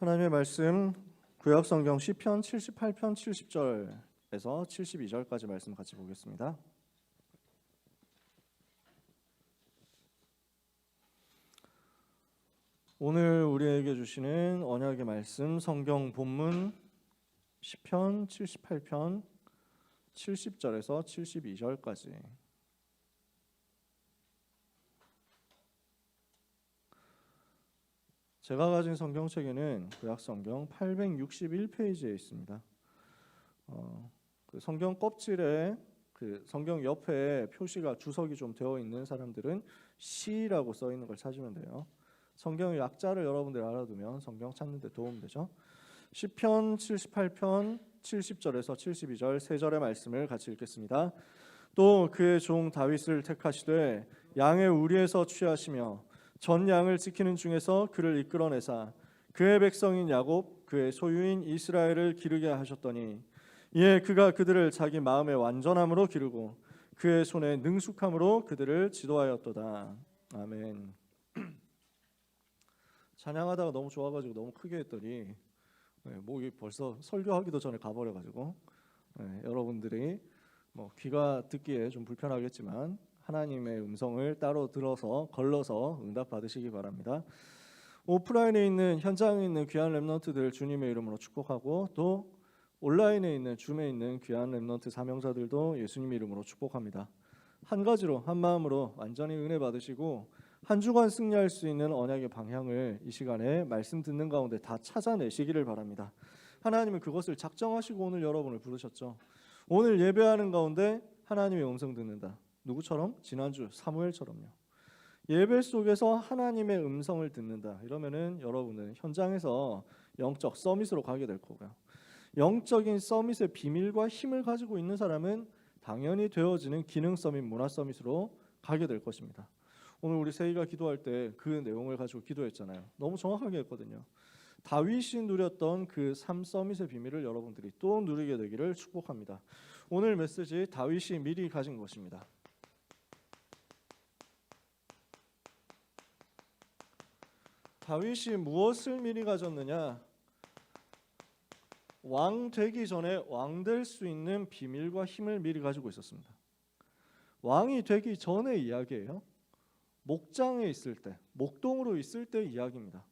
하나님의 말씀 구약 성경 시편 78편 70절에서 72절까지 말씀 같이 보겠습니다. 오늘 우리에게 주시는 언약의 말씀 성경 본문 시편 78편 70절에서 72절까지. 제가 가진 성경책에는 구약 성경 861페이지에 있습니다. 그 성경 껍질에 그 성경 옆에 표시가 주석이 좀 되어 있는 사람들은 C라고 써 있는 걸 찾으면 돼요. 성경의 약자를 여러분들이 알아두면 성경 찾는 데 도움 되죠. 시편 78편 70절에서 72절 세 절의 말씀을 같이 읽겠습니다. 또 그의 종 다윗을 택하시되 양의 우리에서 취하시며 전 양을 지키는 중에서 그를 이끌어내사 그의 백성인 야곱 그의 소유인 이스라엘을 기르게 하셨더니 이에 그가 그들을 자기 마음의 완전함으로 기르고 그의 손의 능숙함으로 그들을 지도하였도다. 아멘. 찬양하다가 너무 좋아가지고 너무 크게 했더니 목이 벌써 설교하기도 전에 가버려가지고 여러분들이 귀가 듣기에 좀 불편하겠지만 하나님의 음성을 따로 들어서 걸러서 응답 받으시기 바랍니다. 오프라인에 있는 현장에 있는 귀한 렘넌트들 주님의 이름으로 축복하고 또 온라인에 있는 줌에 있는 귀한 렘넌트 사명자들도 예수님의 이름으로 축복합니다. 한 가지로 한 마음으로 완전히 은혜 받으시고 한 주간 승리할 수 있는 언약의 방향을 이 시간에 말씀 듣는 가운데 다 찾아내시기를 바랍니다. 하나님은 그것을 작정하시고 오늘 여러분을 부르셨죠. 오늘 예배하는 가운데 하나님의 음성 듣는다. 누구처럼? 지난주 사무엘처럼요. 예배 속에서 하나님의 음성을 듣는다. 이러면은 여러분은 현장에서 영적 서밋으로 가게 될 거고요. 영적인 서밋의 비밀과 힘을 가지고 있는 사람은 당연히 되어지는 기능 서밋, 문화 서밋으로 가게 될 것입니다. 오늘 우리 세이가 기도할 때 그 내용을 가지고 기도했잖아요. 너무 정확하게 했거든요. 다윗이 누렸던 그 삶 서밋의 비밀을 여러분들이 또 누리게 되기를 축복합니다. 오늘 메시지 다윗이 미리 가진 것입니다. 다윗이 무엇을 미리 가졌느냐? 왕 되기 전에 왕 될 수 있는 비밀과 힘을 미리 가지고 있었습니다. 왕이 되기 전의 이야기예요. 목장에 있을 때, 목동으로 있을 때 이야기입니다.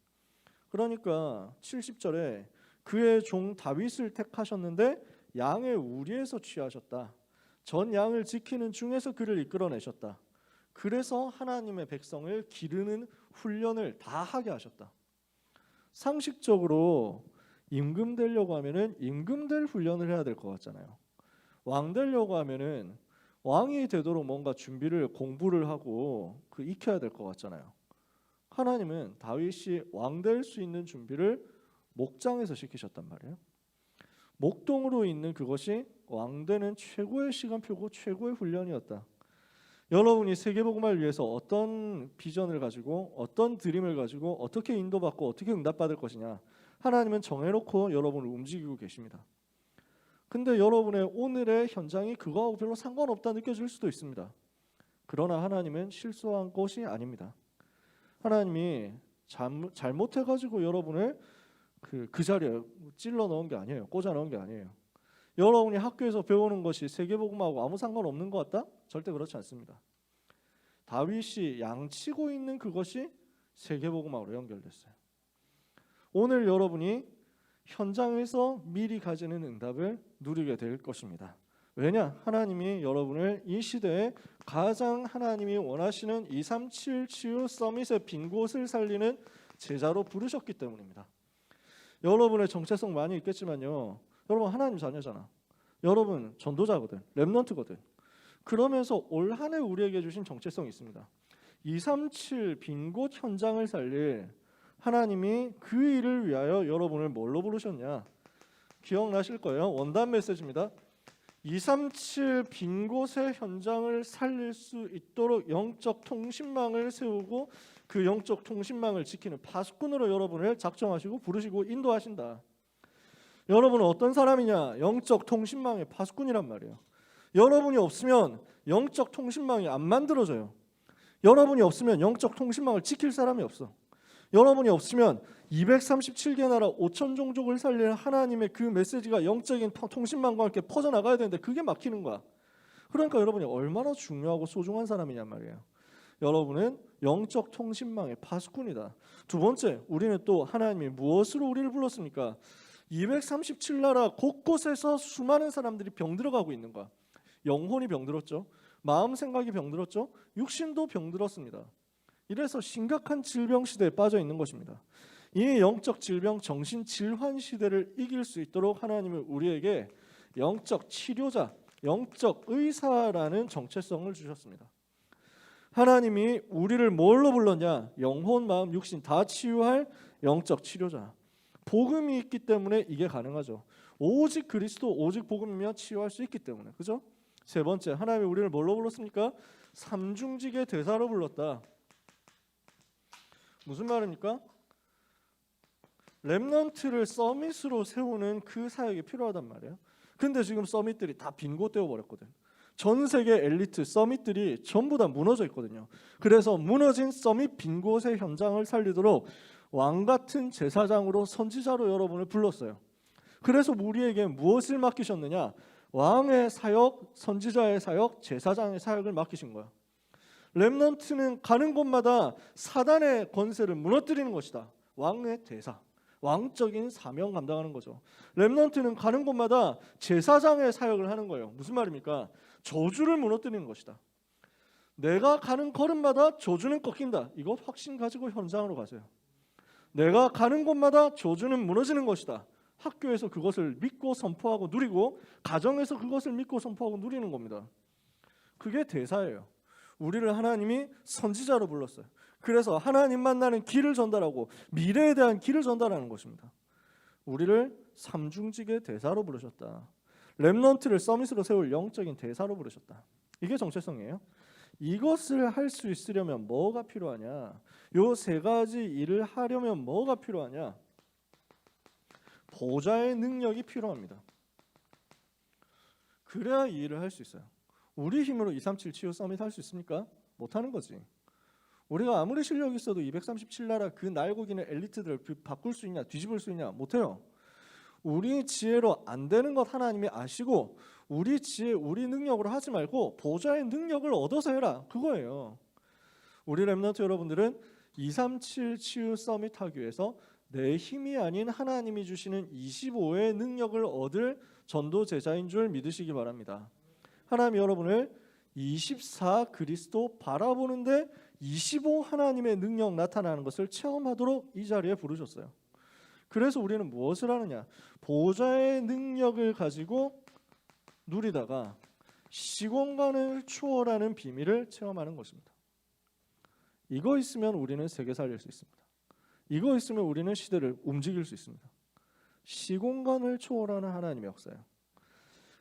그러니까 70절에 그의 종 다윗을 택하셨는데 양의 우리에서 취하셨다. 전 양을 지키는 중에서 그를 이끌어내셨다. 그래서 하나님의 백성을 기르는 훈련을 다 하게 하셨다. 상식적으로 임금 되려고 하면은 임금 될 훈련을 해야 될 것 같잖아요. 왕 되려고 하면은 왕이 되도록 뭔가 준비를 공부를 하고 익혀야 될 것 같잖아요. 하나님은 다윗이 왕 될 수 있는 준비를 목장에서 시키셨단 말이에요. 목동으로 있는 그것이 왕 되는 최고의 시간표고 최고의 훈련이었다. 여러분이 세계복음을 위해서 어떤 비전을 가지고 어떤 드림을 가지고 어떻게 인도받고 어떻게 응답받을 것이냐 하나님은 정해놓고 여러분을 움직이고 계십니다. 근데 여러분의 오늘의 현장이 그거하고 별로 상관없다 느껴질 수도 있습니다. 그러나 하나님은 실수한 것이 아닙니다. 하나님이 잘못해가지고 여러분을 그 자리에 찔러 넣은 게 아니에요. 꽂아 넣은 게 아니에요. 여러분이 학교에서 배우는 것이 세계복음하고 아무 상관없는 것 같다? 절대 그렇지 않습니다. 다윗이 양치고 있는 그것이 세계복음하고 연결됐어요. 오늘 여러분이 현장에서 미리 가지는 응답을 누리게 될 것입니다. 왜냐? 하나님이 여러분을 이 시대에 가장 하나님이 원하시는 237 치유 서밋의 빈 곳을 살리는 제자로 부르셨기 때문입니다. 여러분의 정체성 많이 있겠지만요. 여러분 하나님 자녀잖아. 여러분 전도자거든. 렘넌트거든. 그러면서 올 한 해 우리에게 주신 정체성이 있습니다. 237 빈 곳 현장을 살릴 하나님이 그 일을 위하여 여러분을 뭘로 부르셨냐? 기억나실 거예요. 원단 메시지입니다. 237 빈 곳의 현장을 살릴 수 있도록 영적 통신망을 세우고 그 영적 통신망을 지키는 파수꾼으로 여러분을 작정하시고 부르시고 인도하신다. 여러분은 어떤 사람이냐? 영적 통신망의 파수꾼이란 말이에요. 여러분이 없으면 영적 통신망이 안 만들어져요. 여러분이 없으면 영적 통신망을 지킬 사람이 없어. 여러분이 없으면 237개 나라 5천 종족을 살릴 하나님의 그 메시지가 영적인 통신망과 함께 퍼져나가야 되는데 그게 막히는 거야. 그러니까 여러분이 얼마나 중요하고 소중한 사람이냔 말이에요. 여러분은 영적 통신망의 파수꾼이다. 두 번째, 우리는 또 하나님이 무엇으로 우리를 불렀습니까? 237나라 곳곳에서 수많은 사람들이 병들어가고 있는 거야. 영혼이 병들었죠. 마음 생각이 병들었죠. 육신도 병들었습니다. 이래서 심각한 질병 시대에 빠져 있는 것입니다. 이 영적 질병, 정신 질환 시대를 이길 수 있도록 하나님은 우리에게 영적 치료자, 영적 의사라는 정체성을 주셨습니다. 하나님이 우리를 뭘로 불렀냐? 영혼, 마음, 육신 다 치유할 영적 치료자. 복음이 있기 때문에 이게 가능하죠. 오직 그리스도, 오직 복음이면 치유할 수 있기 때문에. 그죠? 세 번째, 하나님이 우리를 뭘로 불렀습니까? 삼중직의 대사로 불렀다. 무슨 말입니까? 렘넌트를 서밋으로 세우는 그 사역이 필요하단 말이에요. 근데 지금 서밋들이 다 빈곳 되어버렸거든. 전 세계 엘리트 서밋들이 전부 다 무너져 있거든요. 그래서 무너진 서밋 빈곳의 현장을 살리도록 왕같은 제사장으로 선지자로 여러분을 불렀어요. 그래서 우리에게 무엇을 맡기셨느냐? 왕의 사역, 선지자의 사역, 제사장의 사역을 맡기신 거야. 렘넌트는 가는 곳마다 사단의 권세를 무너뜨리는 것이다. 왕의 대사, 왕적인 사명 감당하는 거죠. 렘넌트는 가는 곳마다 제사장의 사역을 하는 거예요. 무슨 말입니까? 저주를 무너뜨리는 것이다. 내가 가는 걸음마다 저주는 꺾인다. 이거 확신 가지고 현장으로 가세요. 내가 가는 곳마다 저주는 무너지는 것이다. 학교에서 그것을 믿고 선포하고 누리고, 가정에서 그것을 믿고 선포하고 누리는 겁니다. 그게 대사예요. 우리를 하나님이 선지자로 불렀어요. 그래서 하나님 만나는 길을 전달하고 미래에 대한 길을 전달하는 것입니다. 우리를 삼중직의 대사로 부르셨다. 렘넌트를 서밋으로 세울 영적인 대사로 부르셨다. 이게 정체성이에요. 이것을 할 수 있으려면 뭐가 필요하냐? 요 세 가지 일을 하려면 뭐가 필요하냐? 보좌의 능력이 필요합니다. 그래야 이 일을 할 수 있어요. 우리 힘으로 237 치유 서밋 할 수 있습니까? 못하는 거지. 우리가 아무리 실력이 있어도 237나라 그 날고기는 엘리트들을 바꿀 수 있냐, 뒤집을 수 있냐? 못해요. 우리 지혜로 안 되는 것 하나님이 아시고 우리 지혜, 우리 능력으로 하지 말고 보좌의 능력을 얻어서 해라. 그거예요. 우리 렘넌트 여러분들은 237 치유 서밋 하기 위해서 내 힘이 아닌 하나님이 주시는 25의 능력을 얻을 전도 제자인 줄 믿으시기 바랍니다. 하나님이 여러분을 24 그리스도 바라보는데 25 하나님의 능력 나타나는 것을 체험하도록 이 자리에 부르셨어요. 그래서 우리는 무엇을 하느냐? 보좌의 능력을 가지고 누리다가 시공간을 초월하는 비밀을 체험하는 것입니다. 이거 있으면 우리는 세계 살릴 수 있습니다. 이거 있으면 우리는 시대를 움직일 수 있습니다. 시공간을 초월하는 하나님의 역사예요.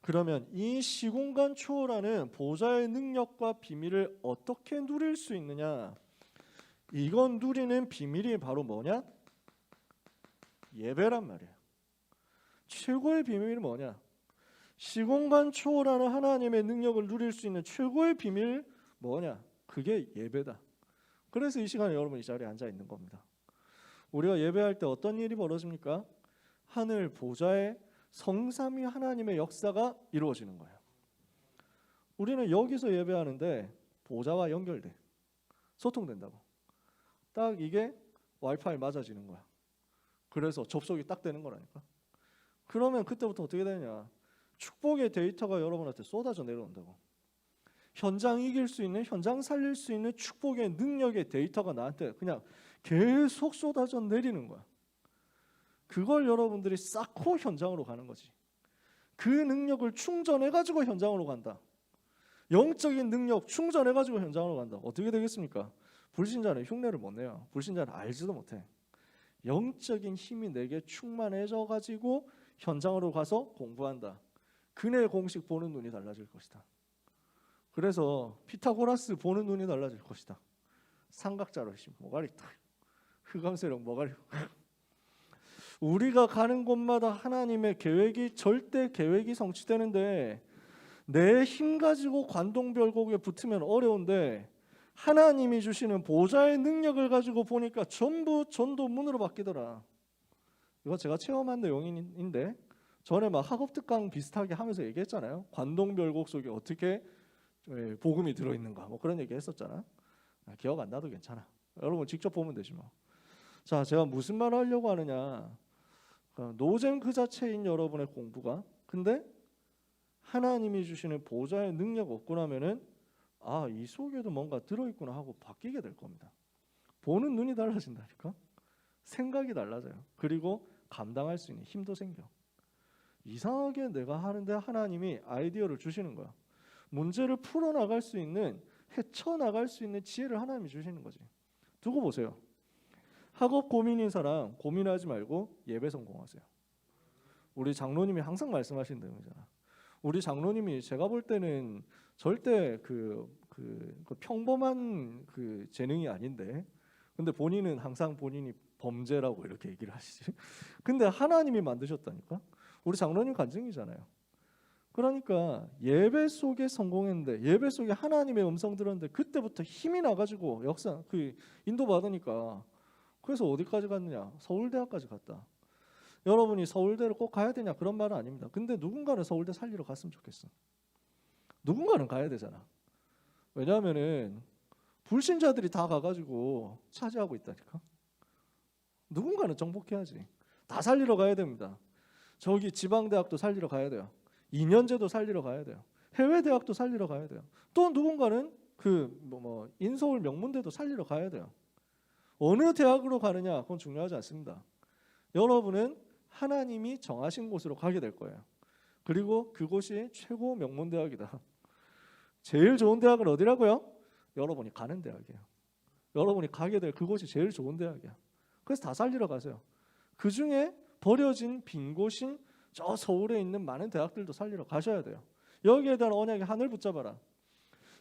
그러면 이 시공간 초월하는 보좌의 능력과 비밀을 어떻게 누릴 수 있느냐? 이건 누리는 비밀이 바로 뭐냐? 예배란 말이에요. 최고의 비밀이 뭐냐? 시공간 초월하는 하나님의 능력을 누릴 수 있는 최고의 비밀 뭐냐? 그게 예배다. 그래서 이 시간에 여러분 이 자리에 앉아 있는 겁니다. 우리가 예배할 때 어떤 일이 벌어집니까? 하늘 보좌에 성삼위 하나님의 역사가 이루어지는 거예요. 우리는 여기서 예배하는데 보좌와 연결돼. 소통된다고. 딱 이게 와이파이 맞아지는 거야. 그래서 접속이 딱 되는 거라니까. 그러면 그때부터 어떻게 되냐? 축복의 데이터가 여러분한테 쏟아져 내려온다고. 현장 이길 수 있는, 현장 살릴 수 있는 축복의 능력의 데이터가 나한테 그냥 계속 쏟아져 내리는 거야. 그걸 여러분들이 쌓고 현장으로 가는 거지. 그 능력을 충전해가지고 현장으로 간다. 영적인 능력 충전해가지고 현장으로 간다. 어떻게 되겠습니까? 불신자는 흉내를 못 내요. 불신자는 알지도 못해. 영적인 힘이 내게 충만해져가지고 현장으로 가서 공부한다. 그네 공식 보는 눈이 달라질 것이다. 그래서 피타고라스 보는 눈이 달라질 것이다. 삼각자로 모가리 탁, 흑암세력 모가리. 우리가 가는 곳마다 하나님의 계획이 절대 계획이 성취되는데 내 힘 가지고 관동별곡에 붙으면 어려운데 하나님이 주시는 보좌의 능력을 가지고 보니까 전부 전도 문으로 바뀌더라. 이거 제가 체험한 내용인데 전에 막 학업 특강 비슷하게 하면서 얘기했잖아요. 관동별곡 속에 어떻게 복음이 들어있는가 뭐 그런 얘기 했었잖아. 기억 안 나도 괜찮아. 여러분 직접 보면 되지 뭐. 자, 제가 무슨 말을 하려고 하느냐. 노잼 그 자체인 여러분의 공부가 근데 하나님이 주시는 보좌의 능력 얻고 나면은 이 속에도 뭔가 들어있구나 하고 바뀌게 될 겁니다. 보는 눈이 달라진다니까. 생각이 달라져요. 그리고 감당할 수 있는 힘도 생겨. 이상하게 내가 하는데 하나님이 아이디어를 주시는 거야. 문제를 풀어나갈 수 있는, 헤쳐나갈 수 있는 지혜를 하나님이 주시는 거지. 두고 보세요. 학업 고민인 사람 고민하지 말고 예배 성공하세요. 우리 장로님이 항상 말씀하시는 내용이잖아. 우리 장로님이 제가 볼 때는 절대 그 평범한 그 재능이 아닌데, 근데 본인은 항상 본인이 범죄라고 이렇게 얘기를 하시지. 근데 하나님이 만드셨다니까. 우리 장로님 간증이잖아요. 그러니까 예배 속에 성공했는데, 예배 속에 하나님의 음성 들었는데 그때부터 힘이 나가지고 역사 인도 받으니까. 그래서 어디까지 갔느냐? 서울대학까지 갔다. 여러분이 서울대를 꼭 가야 되냐? 그런 말은 아닙니다. 근데 누군가는 서울대 살리러 갔으면 좋겠어. 누군가는 가야 되잖아. 왜냐하면은 불신자들이 다 가가지고 차지하고 있다니까. 누군가는 정복해야지. 다 살리러 가야 됩니다. 저기 지방대학도 살리러 가야 돼요. 2년제도 살리러 가야 돼요. 해외 대학도 살리러 가야 돼요. 또 누군가는 인서울 명문대도 살리러 가야 돼요. 어느 대학으로 가느냐 그건 중요하지 않습니다. 여러분은 하나님이 정하신 곳으로 가게 될 거예요. 그리고 그곳이 최고 명문대학이다. 제일 좋은 대학은 어디라고요? 여러분이 가는 대학이에요. 여러분이 가게 될 그곳이 제일 좋은 대학이야. 그래서 다 살리러 가세요. 그 중에 버려진 빈 곳인 저 서울에 있는 많은 대학들도 살리러 가셔야 돼요. 여기에 대한 언약의 하늘 붙잡아라.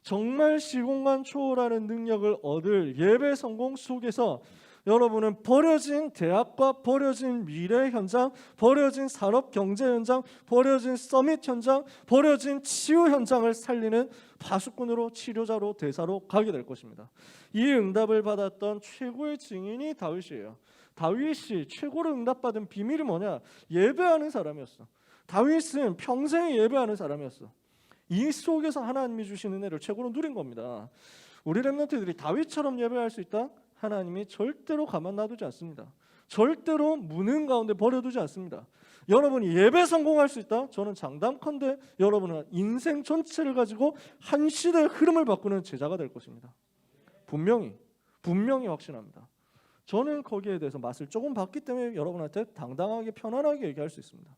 정말 시공간 초월하는 능력을 얻을 예배 성공 속에서 여러분은 버려진 대학과 버려진 미래 현장, 버려진 산업 경제 현장, 버려진 서밋 현장, 버려진 치유 현장을 살리는 파수꾼으로, 치료자로, 대사로 가게 될 것입니다. 이 응답을 받았던 최고의 증인이 다윗이에요. 다윗이 최고로 응답받은 비밀이 뭐냐? 예배하는 사람이었어. 다윗은 평생 예배하는 사람이었어. 이 속에서 하나님이 주신 은혜를 최고로 누린 겁니다. 우리 렘넌트들이 다윗처럼 예배할 수 있다? 하나님이 절대로 가만 놔두지 않습니다. 절대로 무능 가운데 버려두지 않습니다. 여러분이 예배 성공할 수 있다? 저는 장담컨대 여러분은 인생 전체를 가지고 한 시대의 흐름을 바꾸는 제자가 될 것입니다. 분명히 확신합니다. 저는 거기에 대해서 맛을 조금 봤기 때문에 여러분한테 당당하게 편안하게 얘기할 수 있습니다.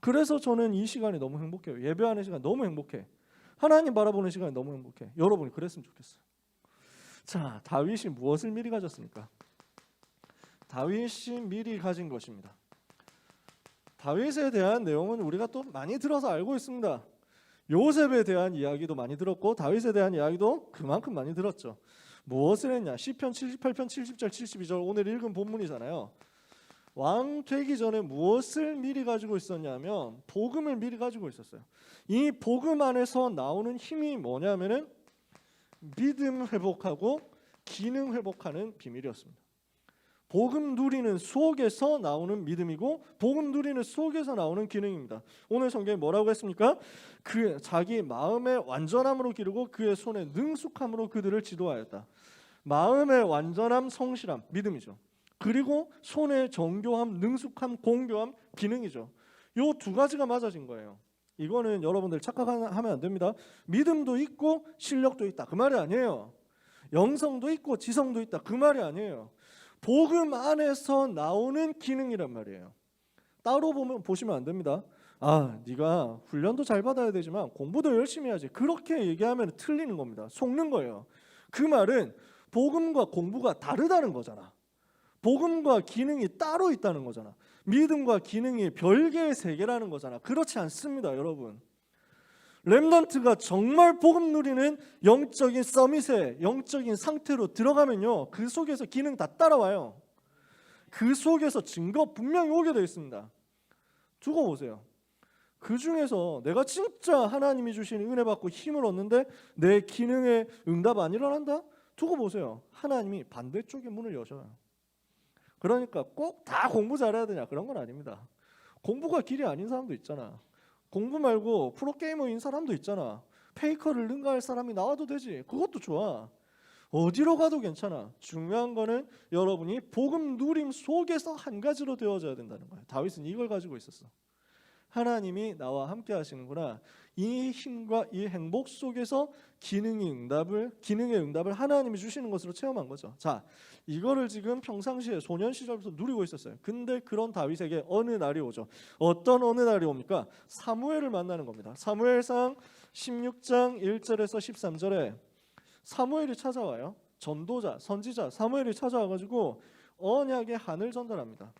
그래서 저는 이 시간이 너무 행복해요. 예배하는 시간 너무 행복해. 하나님 바라보는 시간이 너무 행복해. 여러분이 그랬으면 좋겠어요. 자, 다윗이 무엇을 미리 가졌습니까? 다윗이 미리 가진 것입니다. 다윗에 대한 내용은 우리가 또 많이 들어서 알고 있습니다. 요셉에 대한 이야기도 많이 들었고 다윗에 대한 이야기도 그만큼 많이 들었죠. 무엇을 했냐? 시편 78편 70절 72절 오늘 읽은 본문이잖아요. 왕 되기 전에 무엇을 미리 가지고 있었냐면 복음을 미리 가지고 있었어요. 이 복음 안에서 나오는 힘이 뭐냐면은 믿음 회복하고 기능 회복하는 비밀이었습니다. 복음 누리는 속에서 나오는 믿음이고 복음 누리는 속에서 나오는 기능입니다. 오늘 성경에 뭐라고 했습니까? 그 자기 마음의 완전함으로 기르고 그의 손의 능숙함으로 그들을 지도하였다. 마음의 완전함, 성실함, 믿음이죠. 그리고 손의 정교함, 능숙함, 공교함, 기능이죠. 요 두 가지가 맞아진 거예요. 이거는 여러분들 착각하면 안 됩니다. 믿음도 있고 실력도 있다. 그 말이 아니에요. 영성도 있고 지성도 있다. 그 말이 아니에요. 복음 안에서 나오는 기능이란 말이에요. 따로 보시면 안 됩니다. 네가 훈련도 잘 받아야 되지만 공부도 열심히 해야지. 그렇게 얘기하면 틀리는 겁니다. 속는 거예요. 그 말은 복음과 공부가 다르다는 거잖아. 복음과 기능이 따로 있다는 거잖아. 믿음과 기능이 별개의 세계라는 거잖아. 그렇지 않습니다, 여러분. 렘넌트가 정말 복음 누리는 영적인 서밋에 영적인 상태로 들어가면요, 그 속에서 기능 다 따라와요. 그 속에서 증거 분명히 오게 되어 있습니다. 두고 보세요. 그 중에서 내가 진짜 하나님이 주신 은혜 받고 힘을 얻는데 내 기능에 응답 안 일어난다? 두고 보세요. 하나님이 반대쪽에 문을 여셔요. 그러니까 꼭 다 공부 잘해야 되냐 그런 건 아닙니다. 공부가 길이 아닌 사람도 있잖아. 공부 말고 프로게이머인 사람도 있잖아. 페이커를 능가할 사람이 나와도 되지. 그것도 좋아. 어디로 가도 괜찮아. 중요한 거는 여러분이 복음 누림 속에서 한 가지로 되어져야 된다는 거예요. 다윗은 이걸 가지고 있었어. 하나님이 나와 함께 하시는구나. 이 힘과 이 행복 속에서 기능의 응답을 하나님이 주시는 것으로 체험한 거죠. 자, 이거를 지금 평상시에 소년 시절부터 누리고 있었어요. 근데 그런 다윗에게 어느 날이 오죠. 어떤 어느 날이 옵니까? 사무엘을 만나는 겁니다. 사무엘상 16장 1절에서 13절에 사무엘이 찾아와요. 전도자, 선지자 사무엘이 찾아와가지고 언약의 한을 전달합니다.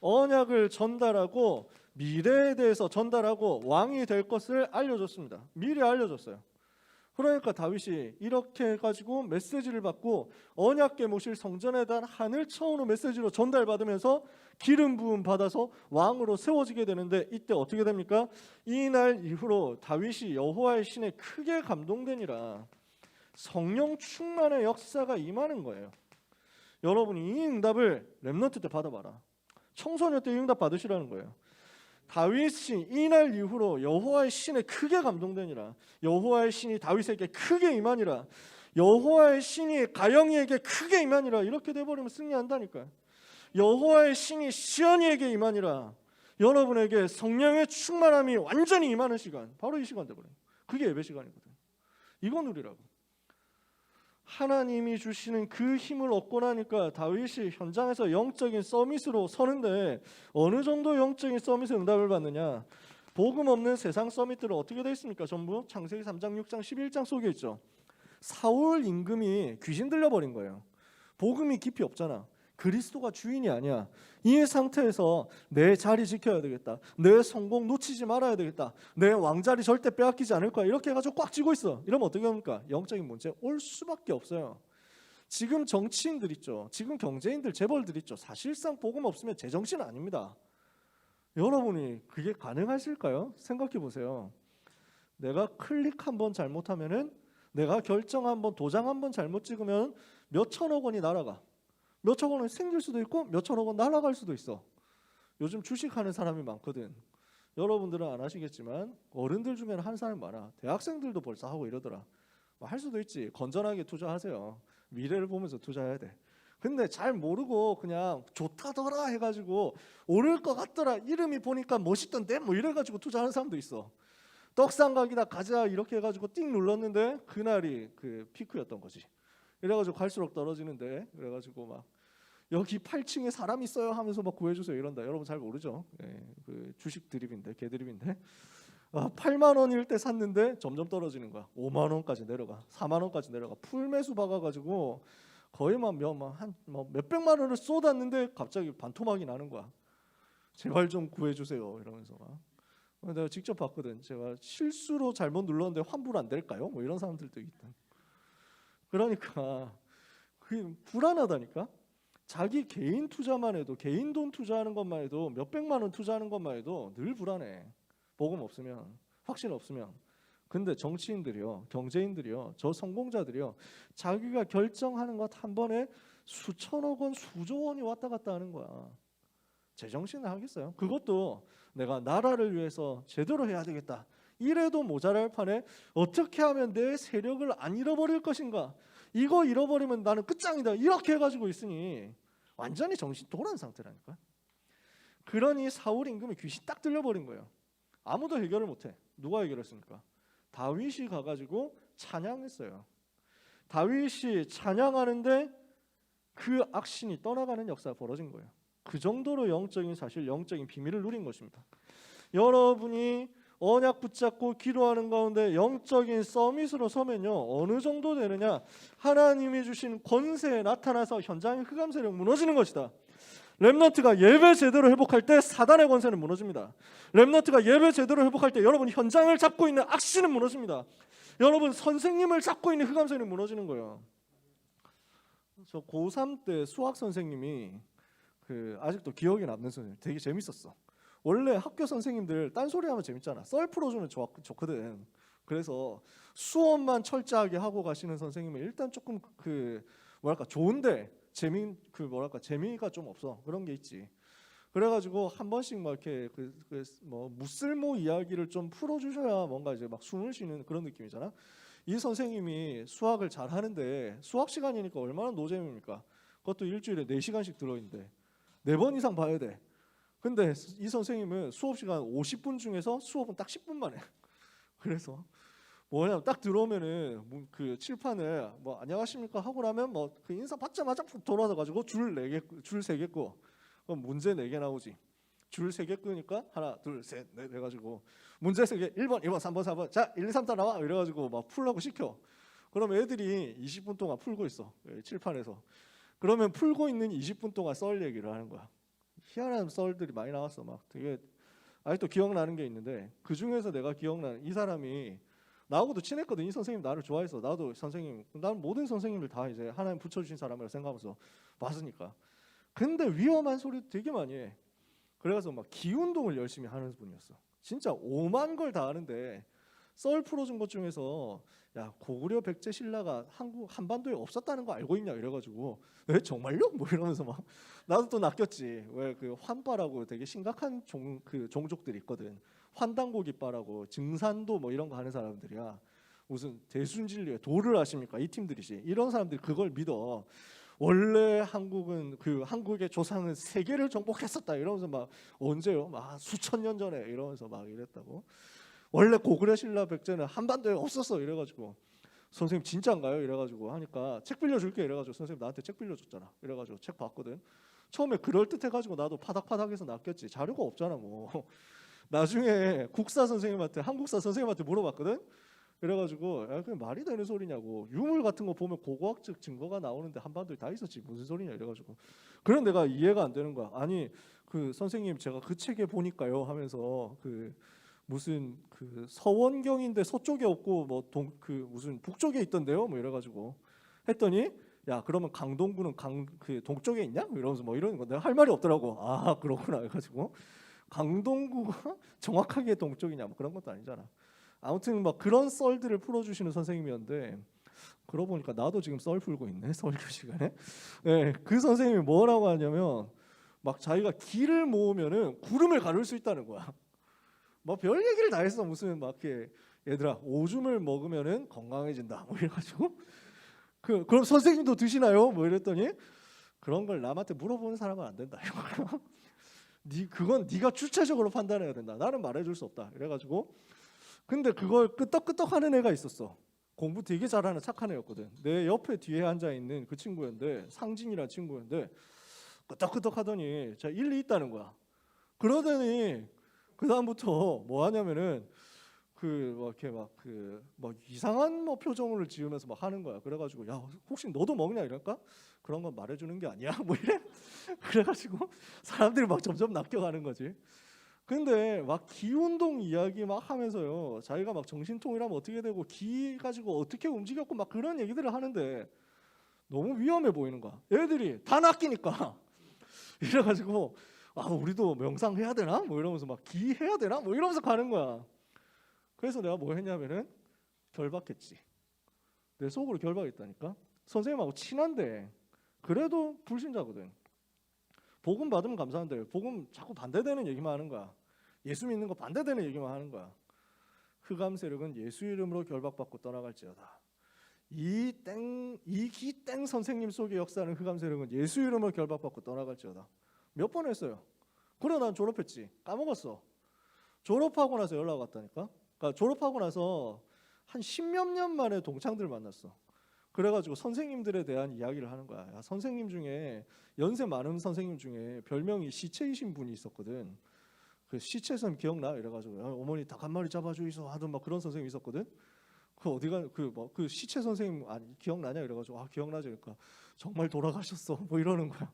언약을 전달하고 미래에 대해서 전달하고 왕이 될 것을 알려줬습니다. 미리 알려줬어요. 그러니까 다윗이 이렇게 해가지고 메시지를 받고 언약궤 모실 성전에 대한 하늘 차원의 메시지로 전달받으면서 기름 부음 받아서 왕으로 세워지게 되는데 이때 어떻게 됩니까? 이날 이후로 다윗이 여호와의 신에 크게 감동되니라 성령 충만의 역사가 임하는 거예요. 여러분이 이 응답을 렘넌트 때 받아봐라. 청소년 때 이 응답 받으시라는 거예요. 다윗이 이날 이후로 여호와의 신에 크게 감동되니라. 여호와의 신이 다윗에게 크게 임하니라. 여호와의 신이 가영이에게 크게 임하니라. 이렇게 돼버리면 승리한다니까요. 여호와의 신이 시온이에게 임하니라. 여러분에게 성령의 충만함이 완전히 임하는 시간, 바로 이 시간 돼버려요. 그게 예배 시간이거든요. 이거 누리라고. 하나님이 주시는 그 힘을 얻고 나니까 다윗이 현장에서 영적인 서밋으로 서는데 어느 정도 영적인 서밋의 응답을 받느냐. 복음 없는 세상 서밋들은 어떻게 되어 있습니까? 전부 창세기 3장, 6장, 11장 속에 있죠. 사울 임금이 귀신 들려버린 거예요. 복음이 깊이 없잖아. 그리스도가 주인이 아니야. 이 상태에서 내 자리 지켜야 되겠다. 내 성공 놓치지 말아야 되겠다. 내 왕자리 절대 빼앗기지 않을 거야. 이렇게 해가지고 꽉 쥐고 있어. 이러면 어떻게 합니까? 영적인 문제 올 수밖에 없어요. 지금 정치인들 있죠. 지금 경제인들, 재벌들 있죠. 사실상 복음 없으면 제정신 아닙니다. 여러분이 그게 가능하실까요? 생각해 보세요. 내가 클릭 한번 잘못하면은, 내가 결정 한번, 도장 한번 잘못 찍으면 몇 천억 원이 날아가. 몇 천억 원이 생길 수도 있고 몇 천억 원 날아갈 수도 있어. 요즘 주식하는 사람이 많거든. 여러분들은 안 하시겠지만 어른들 중에는 하는 사람이 많아. 대학생들도 벌써 하고 이러더라. 할 수도 있지. 건전하게 투자하세요. 미래를 보면서 투자해야 돼. 근데 잘 모르고 그냥 좋다더라 해가지고 오를 것 같더라, 이름이 보니까 멋있던데 뭐 이래가지고 투자하는 사람도 있어. 떡상각이다 가자 이렇게 해가지고 띵 눌렀는데 그날이 그 피크였던 거지. 이래가지고 갈수록 떨어지는데, 그래가지고 막 여기 8층에 사람 있어요 하면서 막 구해주세요 이런다. 여러분 잘 모르죠? 그 주식 드립인데, 개드립인데 8만 원일 때 샀는데 점점 떨어지는 거야. 5만 원까지 내려가, 4만 원까지 내려가. 풀매수 박아가지고 거의 막 몇백만 원을 쏟았는데 갑자기 반토막이 나는 거야. 제발 좀 구해주세요 이러면서 막. 내가 직접 봤거든. 제가 실수로 잘못 눌렀는데 환불 안 될까요? 뭐 이런 사람들도 있다. 그러니까 그게 불안하다니까. 자기 개인 투자만 해도, 개인 돈 투자하는 것만 해도, 몇백만 원 투자하는 것만 해도 늘 불안해. 복음 없으면, 확신 없으면. 근데 정치인들이요, 경제인들이요, 저 성공자들이요, 자기가 결정하는 것 한 번에 수천억 원, 수조 원이 왔다 갔다 하는 거야. 제정신을 하겠어요? 그것도 내가 나라를 위해서 제대로 해야 되겠다, 이래도 모자랄 판에 어떻게 하면 내 세력을 안 잃어버릴 것인가, 이거 잃어버리면 나는 끝장이다, 이렇게 해가지고 있으니 완전히 정신 돌아온 상태라니까. 그러니 사울 임금이 귀신 딱 들려버린 거예요. 아무도 해결을 못해. 누가 해결했습니까? 다윗이 가가지고 찬양했어요. 다윗이 찬양하는데 그 악신이 떠나가는 역사가 벌어진 거예요. 그 정도로 영적인 사실, 영적인 비밀을 누린 것입니다. 여러분이 언약 붙잡고 기도하는 가운데 영적인 서밋으로 서면요, 어느 정도 되느냐, 하나님이 주신 권세에 나타나서 현장의 흑암 세력 무너지는 것이다. 렘넌트가 예배 제대로 회복할 때 사단의 권세는 무너집니다. 렘넌트가 예배 제대로 회복할 때 여러분 현장을 잡고 있는 악신은 무너집니다. 여러분 선생님을 잡고 있는 흑암 세력은 무너지는 거예요. 저 고3 때 수학 선생님이 아직도 기억에 남는 선생님, 되게 재밌었어. 원래 학교 선생님들 딴소리하면 재밌잖아. 썰 풀어주면 좋거든. 그래서 수업만 철저하게 하고 가시는 선생님은 일단 조금 그 뭐랄까 좋은데 재미가 좀 없어. 그런 게 있지. 그래가지고 한 번씩 막 이렇게 뭐 무쓸모 이야기를 좀 풀어주셔야 뭔가 이제 막 숨을 쉬는 그런 느낌이잖아. 이 선생님이 수학을 잘 하는데 수학 시간이니까 얼마나 노잼입니까? 그것도 일주일에 4시간씩 들어있는데 4번 이상 봐야 돼. 근데 이 선생님은 수업 시간 50분 중에서 수업은 딱 10분만 해. 그래서 뭐냐면 딱 들어오면은 그 칠판을 뭐 안녕하십니까 하고 나면 뭐 그 인사 받자마자 푹 돌아서 가지고 줄 3개 끄. 그럼 문제 4개 나오지. 줄 3개 끄니까 하나 둘 셋 넷 해가지고 문제 3개 1번 2번 3번 4번 자 1, 2, 3, 4 나와 이래가지고 막 풀라고 시켜. 그럼 애들이 20분 동안 풀고 있어. 칠판에서. 그러면 풀고 있는 20분 동안 썰 얘기를 하는 거야. 희한한 썰들이 많이 나왔어. 막 되게 아직도 기억나는 게 있는데 그 중에서 내가 기억나는 이 사람이 나하고도 친했거든. 이 선생님 나를 좋아해서 나도 선생님, 난 모든 선생님들 다 이제 하나님 붙여주신 사람이라 생각하면서 봤으니까. 근데 위험한 소리 되게 많이 해. 그래서 막 기운동을 열심히 하는 분이었어. 진짜 오만 걸 다 하는데 썰 풀어준 것 중에서 야 고구려 백제 신라가 한반도에 없었다는 거 알고 있냐 이래가지고 에 정말요? 뭐 이러면서 막 나도 또 낚였지. 왜 그 환빠라고 되게 심각한 종족들이 있거든. 환단고기빠라고 증산도 뭐 이런 거 하는 사람들이야. 무슨 대순진리에 도를 아십니까? 이 팀들이지. 이런 사람들이 그걸 믿어. 원래 한국은 한국의 조상은 세계를 정복했었다 이러면서 막 언제요? 막 수천 년 전에 이러면서 막 이랬다고. 원래 고구려 신라 백제는 한반도에 없었어 이래가지고 선생님 진짜인가요? 이래가지고 하니까 책 빌려줄게 이래가지고 선생님 나한테 책 빌려줬잖아. 이래가지고 책 봤거든. 처음에 그럴듯해가지고 나도 파닥파닥해서 낚였지. 자료가 없잖아 뭐. 나중에 국사 선생님한테 한국사 선생님한테 물어봤거든. 그래가지고 야 그게 말이 되는 소리냐고. 유물 같은 거 보면 고고학적 증거가 나오는데 한반도에 다 있었지 무슨 소리냐 이래가지고. 그럼 내가 이해가 안 되는 거야. 아니 그 선생님 제가 그 책에 보니까요 하면서 그 무슨 그 서원경인데 서쪽에 없고 뭐 무슨 북쪽에 있던데요 뭐 이래가지고 했더니 야 그러면 강동구는 그 동쪽에 있냐 뭐 이러면서 뭐 이러는 거 내가 할 말이 없더라고. 아 그렇구나 해가지고 강동구가 정확하게 동쪽이냐 뭐 그런 것도 아니잖아. 아무튼 막 그런 썰들을 풀어주시는 선생님이었는데 그러고 보니까 나도 지금 썰 풀고 있네 설교 시간에. 네, 그 선생님이 뭐라고 하냐면 막 자기가 기를 모으면은 구름을 가를 수 있다는 거야. 뭐 별 얘기를 다 했어. 무슨 막 이렇게 얘들아 오줌을 먹으면은 건강해진다 뭐 이래가지고 그럼 선생님도 드시나요? 뭐 이랬더니 그런 걸 남한테 물어보는 사람은 안 된다. 그건 네가 주체적으로 판단해야 된다. 나는 말해줄 수 없다. 이래가지고 근데 그걸 끄떡끄떡하는 애가 있었어. 공부 되게 잘하는 착한 애였거든. 내 옆에 뒤에 앉아 있는 그 친구였는데 상진이라는 친구였는데 끄떡끄떡 하더니 자 일리 있다는 거야. 그러더니 그 다음부터 뭐 하냐면은 뭐 이렇게 뭐 이상한 뭐 표정을 지으면서 막 하는 거야. 그래가지고 야 혹시 너도 먹냐 이럴까? 그런 건 말해주는 게 아니야. 뭐 이래. 그래가지고 사람들이 막 점점 낚여가는 거지. 근데 막 기운동 이야기 막 하면서요. 자기가 막 정신통일하면 어떻게 되고 기 가지고 어떻게 움직였고 막 그런 얘기들을 하는데 너무 위험해 보이는 거야. 애들이 다 낚이니까. 이래가지고 아 우리도 명상해야 되나? 뭐 이러면서 막 기해야 되나? 뭐 이러면서 가는 거야. 그래서 내가 뭐 했냐면은 결박했지. 내 속으로 결박했다니까. 선생님하고 친한데 그래도 불신자거든. 복음 받으면 감사한데 복음 자꾸 반대되는 얘기만 하는 거야. 예수 믿는 거 반대되는 얘기만 하는 거야. 흑암 세력은 예수 이름으로 결박받고 떠나갈지어다. 이 기땡 선생님 속에 역사하는 흑암 세력은 예수 이름으로 결박받고 떠나갈지어다. 몇 번 했어요. 그래 난 졸업했지. 까먹었어. 졸업하고 나서 연락 왔다니까. 그러니까 졸업하고 나서 한 10몇 년 만에 동창들 만났어. 그래가지고 선생님들에 대한 이야기를 하는 거야. 야, 선생님 중에 연세 많은 선생님 중에 별명이 시체이신 분이 있었거든. 그 시체 선생님 기억나? 이래가지고 야, 어머니 닭 한 마리 잡아주이소 하던 막 그런 선생님 있었거든. 그 어디가 그 시체 선생님 기억나냐? 이래가지고 아 기억나지. 그러니까 정말 돌아가셨어. 뭐 이러는 거야.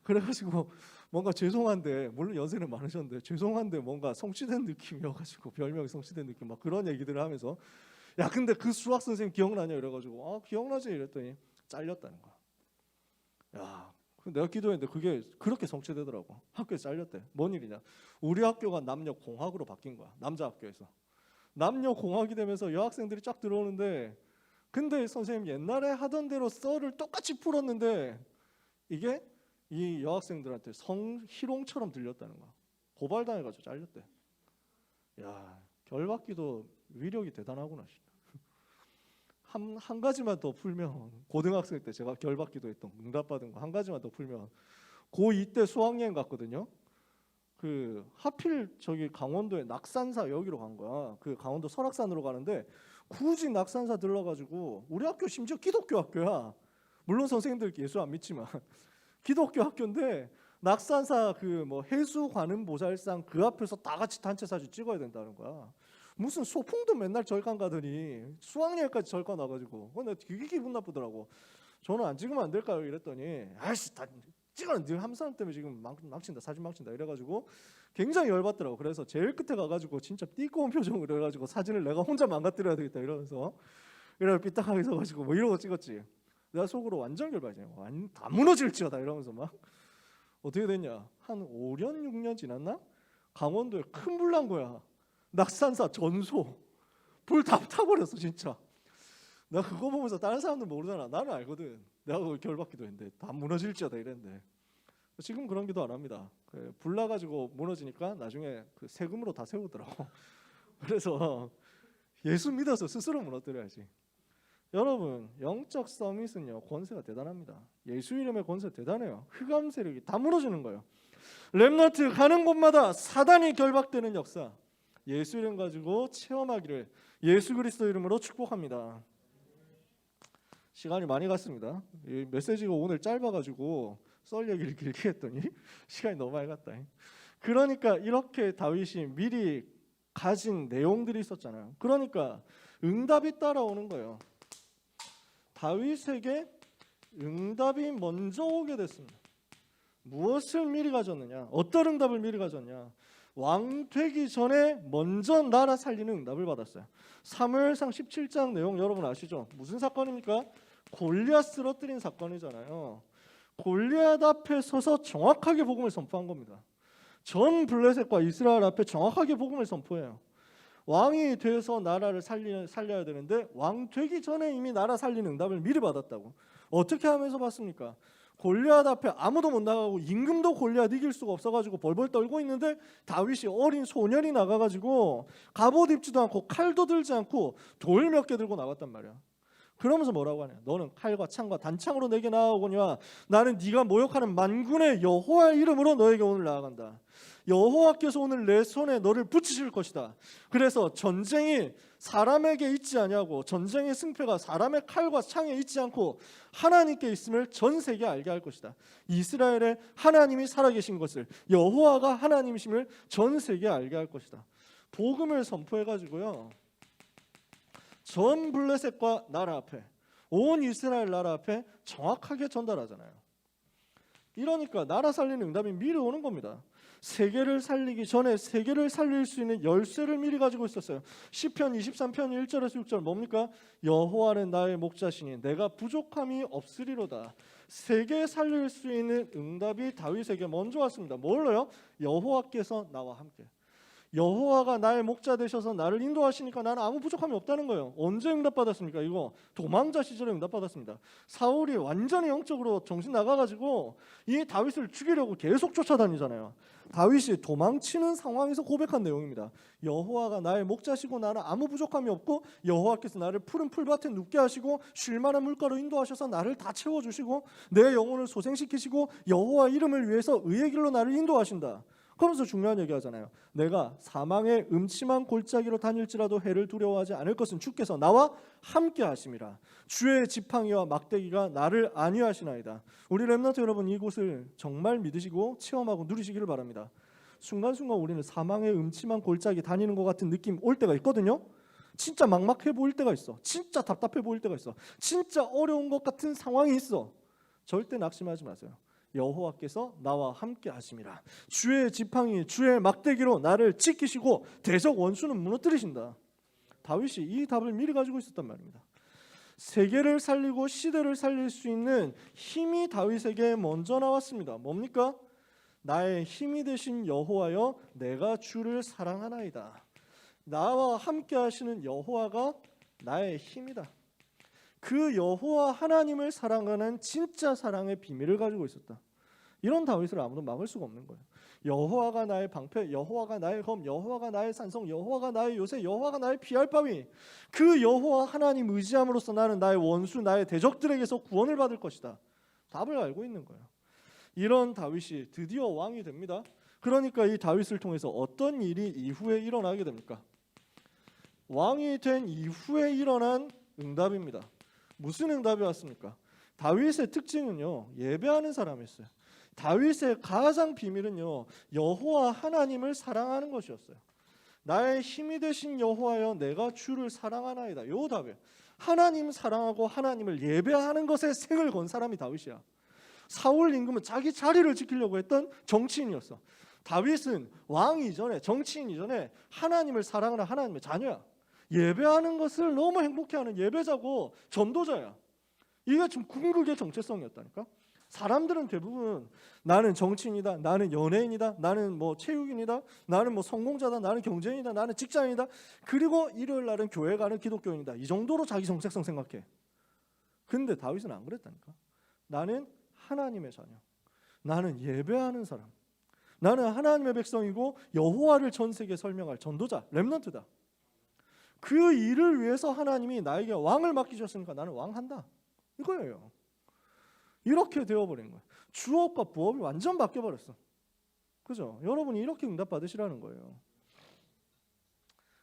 그래가지고 뭔가 죄송한데 물론 연세는 많으셨는데 죄송한데 뭔가 성취된 느낌이어가지고 별명이 성취된 느낌 막 그런 얘기들을 하면서 야 근데 그 수학 선생님 기억나냐 이래가지고 아 기억나지 이랬더니 잘렸다는 거야. 야 내가 기도했는데 그게 그렇게 성취되더라고. 학교에 잘렸대. 뭔 일이냐? 우리 학교가 남녀 공학으로 바뀐 거야. 남자 학교에서. 남녀 공학이 되면서 여학생들이 쫙 들어오는데, 근데 선생님 옛날에 하던 대로 썰을 똑같이 풀었는데 이게 이 여학생들한테 성희롱처럼 들렸다는 거야. 고발당해가지고 잘렸대. 야, 결박기도 위력이 대단하구나. 한 가지만 더 풀면, 고등학생 때 제가 결박기도 했던 응답받은 거 한 가지만 더 풀면, 고2 때 수학여행 갔거든요. 그 하필 저기 강원도에 낙산사 여기로 간 거야. 그 강원도 설악산으로 가는데 굳이 낙산사 들러가지고, 우리 학교 심지어 기독교 학교야. 물론 선생님들 예수 안 믿지만 기독교 학교인데 낙산사 그 뭐 해수관음보살상 그 앞에서 다 같이 단체 사진 찍어야 된다는 거야. 무슨 소풍도 맨날 절간 가더니 수학여행까지 절간 와가지고 내가 되게 기분 나쁘더라고. 저는 안 찍으면 안 될까요? 이랬더니 아이씨 다 찍어는 늘 한 사람 때문에 지금 망친다, 사진 망친다 이래가지고 굉장히 열받더라고. 그래서 제일 끝에 가가지고 진짜 띠꺼운 표정으로 해가지고 사진을 내가 혼자 망가뜨려야 되겠다 이러면서 이러고 삐딱하게 서가지고 뭐 이러고 찍었지. 내가 속으로 완전 결박이지. 다 무너질지어다 이러면서 막. 어떻게 됐냐, 한 5년 6년 지났나 강원도에 큰 불 난 거야. 낙산사 전소 불 다 타버렸어 진짜. 나 그거 보면서 다른 사람들 모르잖아. 나는 알거든. 내가 그걸 결박기도 했는데 다 무너질지어다 이랬는데, 지금 그런 기도 안 합니다. 불 나가지고 무너지니까 나중에 그 세금으로 다 세우더라고. 그래서 예수 믿어서 스스로 무너뜨려야지. 여러분, 영적 서밋은요 권세가 대단합니다. 예수 이름의 권세 대단해요. 흑암 세력이 다 무너지는 거예요. 렘넌트 가는 곳마다 사단이 결박되는 역사, 예수 이름 가지고 체험하기를 예수 그리스도 이름으로 축복합니다. 시간이 많이 갔습니다. 이 메시지가 오늘 짧아가지고 썰 얘기를 길게 했더니 시간이 너무 많이 갔다. 그러니까 이렇게 다윗이 미리 가진 내용들이 있었잖아요. 그러니까 응답이 따라오는 거예요. 다윗에게 응답이 먼저 오게 됐습니다. 무엇을 미리 가졌느냐? 어떤 응답을 미리 가졌냐? 왕 되기 전에 먼저 나라 살리는 응답을 받았어요. 사무엘상 17장 내용 여러분 아시죠? 무슨 사건입니까? 골리앗 쓰러뜨린 사건이잖아요. 골리앗 앞에 서서 정확하게 복음을 선포한 겁니다. 전 블레셋과 이스라엘 앞에 정확하게 복음을 선포해요. 왕이 돼서 나라를 살려야 되는데 왕 되기 전에 이미 나라 살리는 응답을 미리 받았다고. 어떻게 하면서 받습니까? 골리앗 앞에 아무도 못 나가고 임금도 골리앗 이길 수가 없어가지고 벌벌 떨고 있는데 다윗이 어린 소년이 나가가지고 갑옷 입지도 않고 칼도 들지 않고 돌 몇 개 들고 나갔단 말이야. 그러면서 뭐라고 하냐? 너는 칼과 창과 단창으로 내게 나아오거니와 나는 네가 모욕하는 만군의 여호와의 이름으로 너에게 오늘 나아간다. 여호와께서 오늘 내 손에 너를 붙이실 것이다. 그래서 전쟁이 사람에게 있지 아니하고 전쟁의 승패가 사람의 칼과 창에 있지 않고 하나님께 있음을 전 세계에 알게 할 것이다. 이스라엘에 하나님이 살아계신 것을, 여호와가 하나님이심을 전 세계에 알게 할 것이다. 복음을 선포해가지고요, 전 블레셋과 나라 앞에, 온 이스라엘 나라 앞에 정확하게 전달하잖아요. 이러니까 나라 살리는 응답이 미리 오는 겁니다. 세계를 살리기 전에 세계를 살릴 수 있는 열쇠를 미리 가지고 있었어요. 시편 23편 1절에서 6절 뭡니까? 여호와는 나의 목자시니 내가 부족함이 없으리로다. 세계 살릴 수 있는 응답이 다윗에게 먼저 왔습니다. 뭘로요? 여호와께서 나와 함께. 여호와가 나의 목자 되셔서 나를 인도하시니까 나는 아무 부족함이 없다는 거예요. 언제 응답받았습니까? 이거 도망자 시절에 응답받았습니다. 사울이 완전히 영적으로 정신 나가가지고 이 다윗을 죽이려고 계속 쫓아다니잖아요. 다윗이 도망치는 상황에서 고백한 내용입니다. 여호와가 나의 목자시고 나는 아무 부족함이 없고 여호와께서 나를 푸른 풀밭에 눕게 하시고 쉴 만한 물가로 인도하셔서 나를 다 채워주시고 내 영혼을 소생시키시고 여호와 이름을 위해서 의의 길로 나를 인도하신다. 그러면서 중요한 얘기 하잖아요. 내가 사망의 음침한 골짜기로 다닐지라도 해를 두려워하지 않을 것은 주께서 나와 함께 하심이라. 주의 지팡이와 막대기가 나를 안위하시나이다. 우리 렘넌트 여러분, 이곳을 정말 믿으시고 체험하고 누리시기를 바랍니다. 순간순간 우리는 사망의 음침한 골짜기 다니는 것 같은 느낌 올 때가 있거든요. 진짜 막막해 보일 때가 있어. 진짜 답답해 보일 때가 있어. 진짜 어려운 것 같은 상황이 있어. 절대 낙심하지 마세요. 여호와께서 나와 함께 하심이라. 주의 지팡이, 주의 막대기로 나를 지키시고 대적 원수는 무너뜨리신다. 다윗이 이 답을 미리 가지고 있었단 말입니다. 세계를 살리고 시대를 살릴 수 있는 힘이 다윗에게 먼저 나왔습니다. 뭡니까? 나의 힘이 되신 여호와여, 내가 주를 사랑하나이다. 나와 함께 하시는 여호와가 나의 힘이다. 그 여호와 하나님을 사랑하는 진짜 사랑의 비밀을 가지고 있었다. 이런 다윗을 아무도 막을 수가 없는 거예요. 여호와가 나의 방패, 여호와가 나의 검, 여호와가 나의 산성, 여호와가 나의 요새, 여호와가 나의 피할 바위. 그 여호와 하나님 의지함으로써 나는 나의 원수, 나의 대적들에게서 구원을 받을 것이다. 답을 알고 있는 거예요. 이런 다윗이 드디어 왕이 됩니다. 그러니까 이 다윗을 통해서 어떤 일이 이후에 일어나게 됩니까? 왕이 된 이후에 일어난 응답입니다. 무슨 응답이 왔습니까? 다윗의 특징은요, 예배하는 사람이었어요. 다윗의 가장 비밀은요, 여호와 하나님을 사랑하는 것이었어요. 나의 힘이 되신 여호와여, 내가 주를 사랑하나이다. 요 답이에요. 하나님 사랑하고 하나님을 예배하는 것에 생을 건 사람이 다윗이야. 사울 임금은 자기 자리를 지키려고 했던 정치인이었어. 다윗은 왕 이전에, 정치인 이전에 하나님을 사랑하는 하나님의 자녀야. 예배하는 것을 너무 행복해하는 예배자고 전도자야. 이게 좀 궁극의 정체성이었다니까. 사람들은 대부분 나는 정치인이다, 나는 연예인이다, 나는 뭐 체육인이다, 나는 뭐 성공자다, 나는 경제인이다, 나는 직장인이다, 그리고 일요일 날은 교회 가는 기독교인이다. 이 정도로 자기 정체성 생각해. 근데 다윗은 안 그랬다니까. 나는 하나님의 자녀, 나는 예배하는 사람, 나는 하나님의 백성이고 여호와를 전 세계에 설명할 전도자, 렘넌트다. 그 일을 위해서 하나님이 나에게 왕을 맡기셨으니까 나는 왕한다, 이거예요. 이렇게 되어버린 거예요. 주업과 부업이 완전 바뀌어버렸어. 그죠? 여러분이 이렇게 응답 받으시라는 거예요.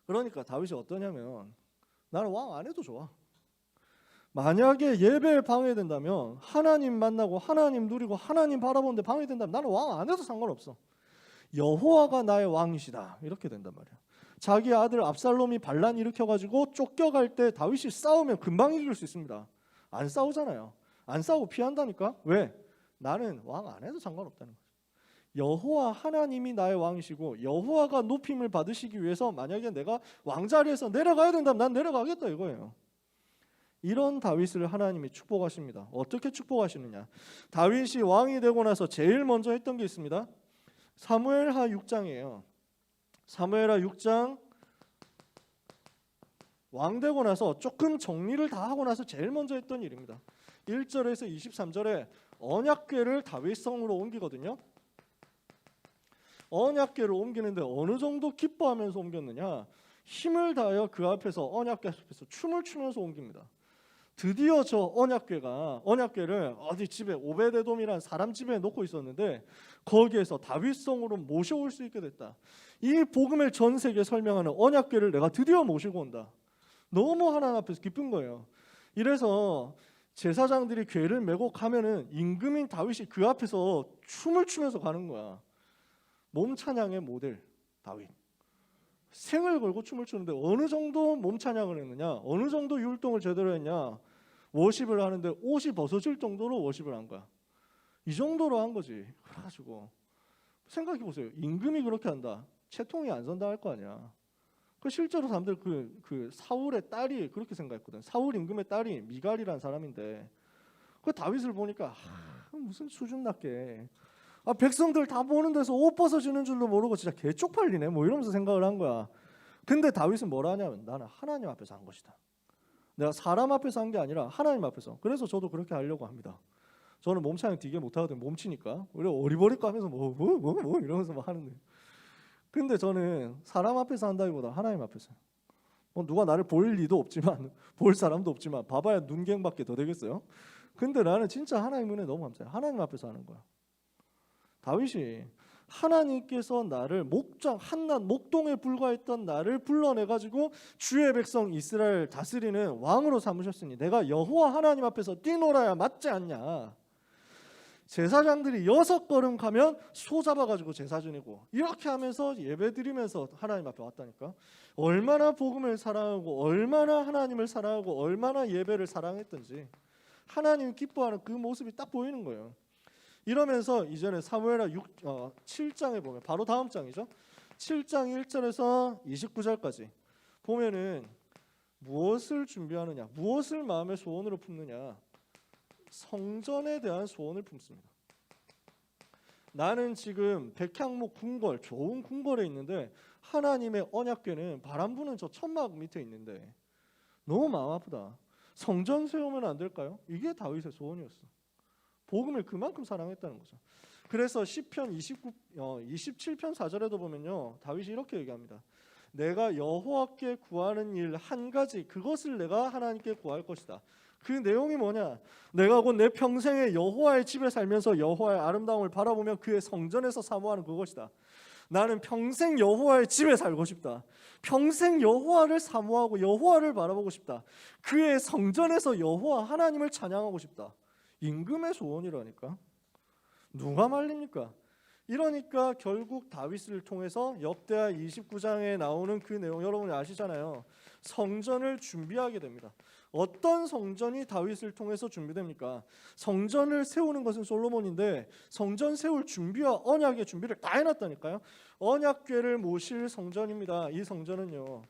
그러니까 다윗이 어떠냐면, 나는 왕 안 해도 좋아. 만약에 예배에 방해된다면, 하나님 만나고 하나님 누리고 하나님 바라보는데 방해된다면 나는 왕 안 해도 상관없어. 여호와가 나의 왕이시다, 이렇게 된단 말이야. 자기 아들 압살롬이 반란 일으켜가지고 쫓겨갈 때 다윗이 싸우면 금방 이길 수 있습니다. 안 싸우잖아요. 안 싸우고 피한다니까. 왜? 나는 왕 안 해도 상관없다는 거죠. 여호와 하나님이 나의 왕이시고 여호와가 높임을 받으시기 위해서 만약에 내가 왕자리에서 내려가야 된다면 난 내려가겠다, 이거예요. 이런 다윗을 하나님이 축복하십니다. 어떻게 축복하시느냐? 다윗이 왕이 되고 나서 제일 먼저 했던 게 있습니다. 사무엘하 6장이에요. 사무엘하 6장, 왕 되고 나서 조금 정리를 다 하고 나서 제일 먼저 했던 일입니다. 1절에서 23절에 언약궤를 다윗성으로 옮기거든요. 언약궤를 옮기는데 어느 정도 기뻐하면서 옮겼느냐? 힘을 다하여 그 앞에서 언약궤 앞에서 춤을 추면서 옮깁니다. 드디어 저 언약궤를 어디 집에 오베데돔이라는 사람 집에 놓고 있었는데 거기에서 다윗성으로 모셔올 수 있게 됐다. 이 복음을 전 세계에 설명하는 언약궤를 내가 드디어 모시고 온다. 너무 하나님 앞에서 기쁜 거예요. 이래서 제사장들이 궤를 메고 가면은 임금인 다윗이 그 앞에서 춤을 추면서 가는 거야. 몸 찬양의 모델 다윗. 생을 걸고 춤을 추는데 어느 정도 몸 찬양을 했느냐, 어느 정도 율동을 제대로 했냐, 워십을 하는데 옷이 벗어질 정도로 워십을 한 거야. 이 정도로 한 거지. 그래가지고 생각해 보세요. 임금이 그렇게 한다. 채통이 안 선다 할 거 아니야. 그 실제로 사람들 그 사울의 딸이 그렇게 생각했거든. 사울 임금의 딸이 미갈이라는 사람인데 그 다윗을 보니까 무슨 수준 낮게 백성들 다 보는 데서 옷 벗어주는 줄도 모르고 진짜 개 쪽팔리네 뭐 이러면서 생각을 한 거야. 근데 다윗은 뭐라 하냐면 나는 하나님 앞에서 한 것이다. 내가 사람 앞에서 한 게 아니라 하나님 앞에서. 그래서 저도 그렇게 하려고 합니다. 저는 몸찬양 되게 못하거든. 몸치니까 우리 어리버리까 하면서 뭐 이러면서 막 하는데, 근데 저는 사람 앞에서 한다기보다 하나님 앞에서. 누가 나를 볼 리도 없지만 볼 사람도 없지만 봐봐야 눈갱밖에 더 되겠어요. 근데 나는 진짜 하나님 은혜 너무 감사해요. 하나님 앞에서 하는 거야. 다윗이 하나님께서 나를 한낱 목동에 불과했던 나를 불러내가지고 주의 백성 이스라엘 다스리는 왕으로 삼으셨으니 내가 여호와 하나님 앞에서 뛰놀아야 맞지 않냐. 제사장들이 6걸음 가면 소 잡아가지고 제사 지내고 이렇게 하면서 예배 드리면서 하나님 앞에 왔다니까. 얼마나 복음을 사랑하고 얼마나 하나님을 사랑하고 얼마나 예배를 사랑했던지 하나님 기뻐하는 그 모습이 딱 보이는 거예요. 이러면서 이전에 사무엘하 7장에 보면 바로 다음 장이죠. 7장 1절에서 29절까지 보면은 무엇을 준비하느냐, 무엇을 마음의 소원으로 품느냐, 성전에 대한 소원을 품습니다. 나는 지금 백향목 궁궐, 좋은 궁궐에 있는데 하나님의 언약궤는 바람 부는 저 천막 밑에 있는데 너무 마음 아프다. 성전 세우면 안 될까요? 이게 다윗의 소원이었어. 복음을 그만큼 사랑했다는 거죠. 그래서 시편 27편 4절에도 보면요, 다윗이 이렇게 얘기합니다. 내가 여호와께 구하는 일 한 가지, 그것을 내가 하나님께 구할 것이다. 그 내용이 뭐냐? 내가 곧 내 평생에 여호와의 집에 살면서 여호와의 아름다움을 바라보며 그의 성전에서 사모하는 그것이다. 나는 평생 여호와의 집에 살고 싶다. 평생 여호와를 사모하고 여호와를 바라보고 싶다. 그의 성전에서 여호와 하나님을 찬양하고 싶다. 임금의 소원이라니까. 누가 말립니까? 이러니까 결국 다윗을 통해서 역대하 29장에 나오는 그 내용 여러분이 아시잖아요. 성전을 준비하게 됩니다. 어떤 성전이 다윗을 통해서 준비됩니까? 성전을 세우는 것은 솔로몬인데 성전 세울 준비와 언약의 준비를 다 해놨다니까요. 언약궤를 모실 성전입니다. 이 성전은요,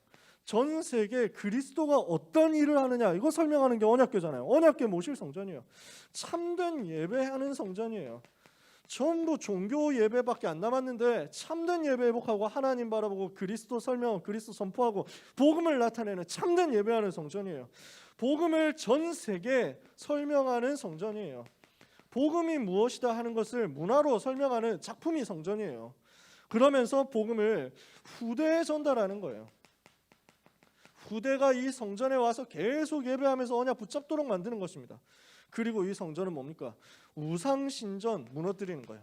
전 세계 그리스도가 어떤 일을 하느냐 이거 설명하는 게 언약궤잖아요. 언약궤 모실 성전이에요. 참된 예배하는 성전이에요. 전부 종교 예배밖에 안 남았는데 참된 예배 회복하고 하나님 바라보고 그리스도 설명, 그리스도 선포하고 복음을 나타내는 참된 예배하는 성전이에요. 복음을 전 세계에 설명하는 성전이에요. 복음이 무엇이다 하는 것을 문화로 설명하는 작품이 성전이에요. 그러면서 복음을 후대에 전달하는 거예요. 후대가 이 성전에 와서 계속 예배하면서 언약 붙잡도록 만드는 것입니다. 그리고 이 성전은 뭡니까? 우상신전 무너뜨리는 거예요.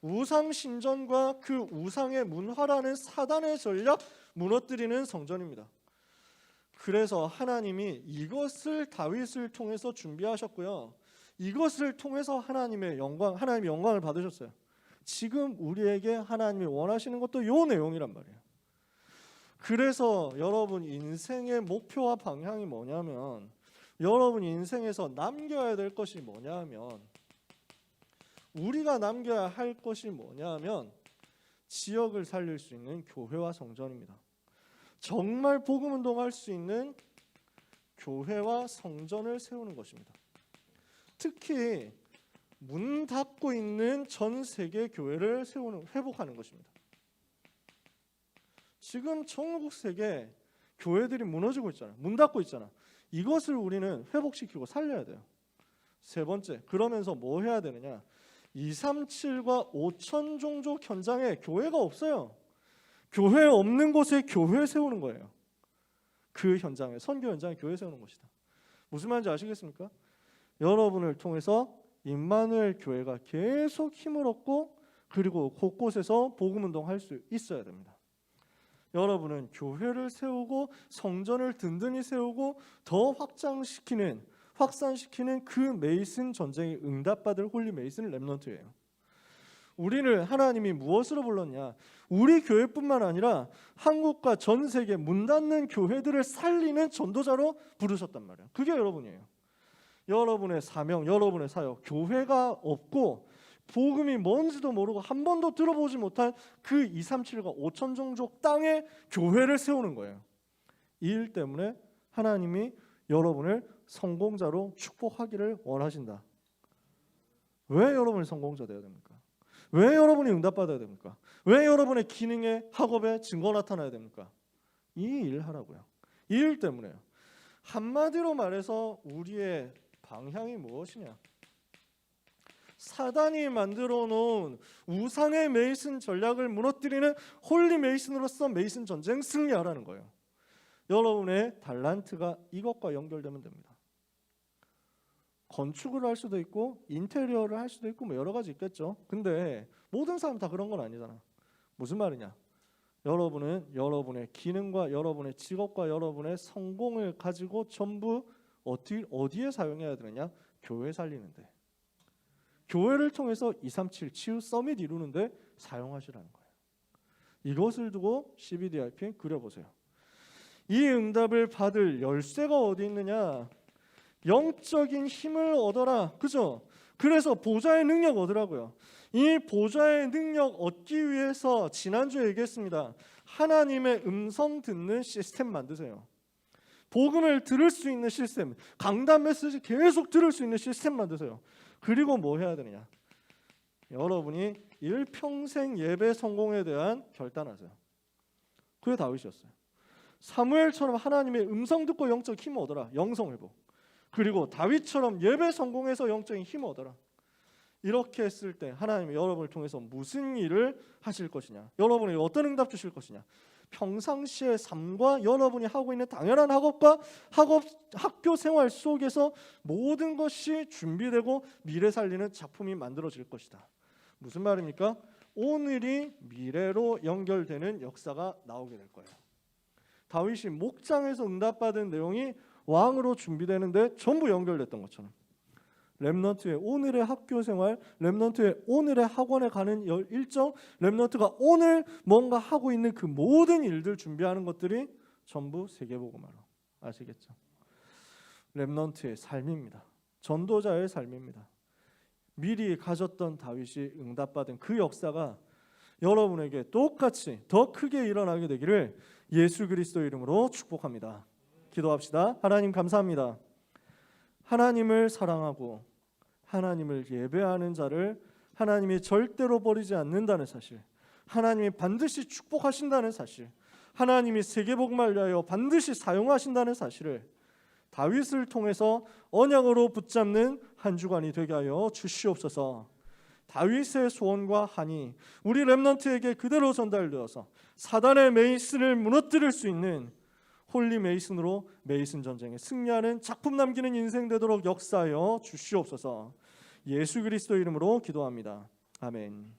우상신전과 그 우상의 문화라는 사단의 전략 무너뜨리는 성전입니다. 그래서 하나님이 이것을 다윗을 통해서 준비하셨고요. 이것을 통해서 하나님의 영광을 받으셨어요. 지금 우리에게 하나님이 원하시는 것도 이 내용이란 말이에요. 그래서 여러분 인생의 목표와 방향이 뭐냐면, 여러분 인생에서 남겨야 될 것이 뭐냐면, 우리가 남겨야 할 것이 뭐냐면 지역을 살릴 수 있는 교회와 성전입니다. 정말 복음 운동할 수 있는 교회와 성전을 세우는 것입니다. 특히 문 닫고 있는 전 세계 교회를 회복하는 것입니다. 지금 전국 세계 교회들이 무너지고 있잖아요. 문 닫고 있잖아. 이것을 우리는 회복시키고 살려야 돼요. 세 번째, 그러면서 뭐 해야 되느냐? 237과 5천 종족 현장에 교회가 없어요. 교회 없는 곳에 교회 세우는 거예요. 그 현장에, 선교 현장에 교회 세우는 것이다. 무슨 말인지 아시겠습니까? 여러분을 통해서 임마누엘 교회가 계속 힘을 얻고 그리고 곳곳에서 복음 운동할 수 있어야 됩니다. 여러분은 교회를 세우고 성전을 든든히 세우고 더 확산시키는 그 메이슨 전쟁에 응답받을 홀리 메이슨 렘넌트예요. 우리를 하나님이 무엇으로 불렀냐? 우리 교회뿐만 아니라 한국과 전 세계 문 닫는 교회들을 살리는 전도자로 부르셨단 말이에요. 그게 여러분이에요. 여러분의 사명, 여러분의 사역, 교회가 없고 복음이 뭔지도 모르고 한 번도 들어보지 못한 그 237과 5천 종족 땅에 교회를 세우는 거예요. 이 일 때문에 하나님이 여러분을 성공자로 축복하기를 원하신다. 왜 여러분이 성공자 되어야 됩니까? 왜 여러분이 응답받아야 됩니까? 왜 여러분의 기능에, 학업에 증거 나타나야 됩니까? 이 일 하라고요. 이 일 때문에요. 한마디로 말해서 우리의 방향이 무엇이냐? 사단이 만들어 놓은 우상의 메이슨 전략을 무너뜨리는 홀리 메이슨으로서 메이슨 전쟁 승리하라는 거예요. 여러분의 달란트가 이것과 연결되면 됩니다. 건축을 할 수도 있고 인테리어를 할 수도 있고 뭐 여러 가지 있겠죠. 근데 모든 사람 다 그런 건 아니잖아. 무슨 말이냐? 여러분은 여러분의 기능과 여러분의 직업과 여러분의 성공을 가지고 전부 어디에 사용해야 되느냐? 교회 살리는데. 교회를 통해서 237 치유 서밋 이루는데 사용하시라는 거예요. 이것을 두고 CBDIP 그려보세요. 이 응답을 받을 열쇠가 어디 있느냐? 영적인 힘을 얻어라. 그죠? 그래서 보좌의 능력 얻으라고요. 이 보좌의 능력 얻기 위해서 지난주에 얘기했습니다. 하나님의 음성 듣는 시스템 만드세요. 복음을 들을 수 있는 시스템, 강단 메시지 계속 들을 수 있는 시스템 만드세요. 그리고 뭐 해야 되느냐? 여러분이 일평생 예배 성공에 대한 결단하세요. 그게 다윗이었어요. 사무엘처럼 하나님의 음성 듣고 영적 힘 얻어라. 영성 회복. 그리고 다윗처럼 예배 성공해서 영적인 힘 얻어라. 이렇게 했을 때 하나님이 여러분을 통해서 무슨 일을 하실 것이냐, 여러분에게 어떤 응답 주실 것이냐, 평상시의 삶과 여러분이 하고 있는 당연한 학교 생활 속에서 모든 것이 준비되고 미래 살리는 작품이 만들어질 것이다. 무슨 말입니까? 오늘이 미래로 연결되는 역사가 나오게 될 거예요. 다윗이 목장에서 응답받은 내용이 왕으로 준비되는데 전부 연결됐던 것처럼 렘넌트의 오늘의 학교 생활, 렘넌트의 오늘의 학원에 가는 일정, 렘넌트가 오늘 뭔가 하고 있는 그 모든 일들 준비하는 것들이 전부 세계복음화로. 아시겠죠? 렘넌트의 삶입니다. 전도자의 삶입니다. 미리 가졌던 다윗이 응답받은 그 역사가 여러분에게 똑같이 더 크게 일어나게 되기를 예수 그리스도 이름으로 축복합니다. 기도합시다. 하나님 감사합니다. 하나님을 사랑하고 하나님을 예배하는 자를 하나님이 절대로 버리지 않는다는 사실, 하나님이 반드시 축복하신다는 사실, 하나님이 세계복음을 위하여 반드시 사용하신다는 사실을 다윗을 통해서 언약으로 붙잡는 한 주간이 되게 하여 주시옵소서. 다윗의 소원과 한이 우리 렘넌트에게 그대로 전달되어서 사단의 메이슨을 무너뜨릴 수 있는 홀리 메이슨으로 메이슨 전쟁에 승리하는 작품 남기는 인생 되도록 역사하여 주시옵소서. 예수 그리스도 이름으로 기도합니다. 아멘.